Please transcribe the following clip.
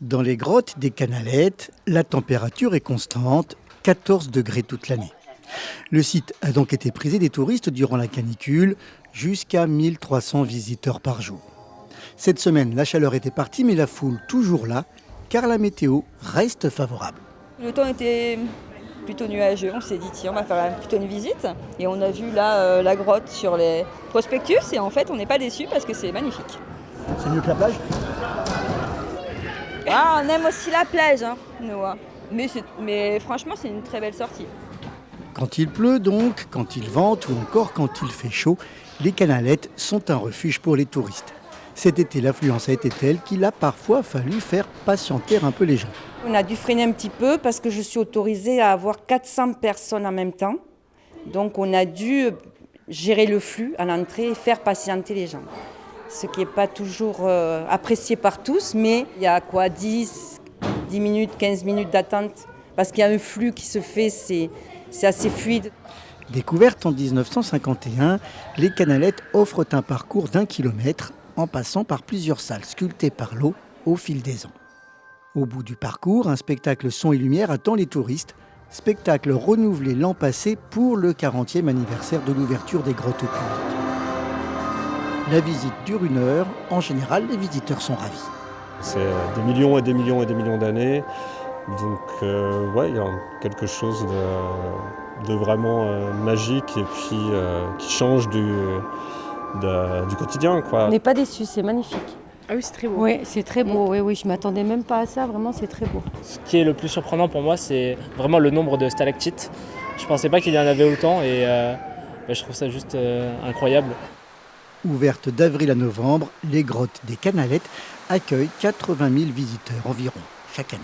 Dans les grottes des Canalettes, la température est constante, 14 degrés toute l'année. Le site a donc été prisé des touristes durant la canicule, jusqu'à 1300 visiteurs par jour. Cette semaine, la chaleur était partie, mais la foule toujours là, car la météo reste favorable. Le temps était plutôt nuageux, on s'est dit tiens on va faire plutôt une visite et on a vu là la grotte sur les prospectus et en fait on n'est pas déçus parce que c'est magnifique. C'est mieux que la plage ? Ah, on aime aussi la plage, hein, nous, hein. Mais franchement c'est une très belle sortie. Quand il pleut donc, quand il vente ou encore quand il fait chaud, les Canalettes sont un refuge pour les touristes. Cet été, l'affluence a été telle qu'il a parfois fallu faire patienter un peu les gens. On a dû freiner un petit peu parce que je suis autorisée à avoir 400 personnes en même temps. Donc on a dû gérer le flux à l'entrée et faire patienter les gens. Ce qui n'est pas toujours apprécié par tous, mais il y a 10 minutes, 15 minutes d'attente parce qu'il y a un flux qui se fait, c'est assez fluide. Découverte en 1951, les Canalettes offrent un parcours d'1 kilomètre en passant par plusieurs salles sculptées par l'eau au fil des ans. Au bout du parcours, un spectacle son et lumière attend les touristes. Spectacle renouvelé l'an passé pour le 40e anniversaire de l'ouverture des grottes au public. La visite dure 1 heure. En général, les visiteurs sont ravis. C'est des millions et des millions et des millions d'années. Donc il y a quelque chose de vraiment magique et puis qui change du quotidien, quoi. On n'est pas déçus, c'est magnifique. Ah oui, c'est très beau. Oui, c'est très beau. Oui, je ne m'attendais même pas à ça. Vraiment, c'est très beau. Ce qui est le plus surprenant pour moi, c'est vraiment le nombre de stalactites. Je ne pensais pas qu'il y en avait autant et je trouve ça juste incroyable. Ouvertes d'avril à novembre, les grottes des Canalettes accueillent 80 000 visiteurs environ chaque année.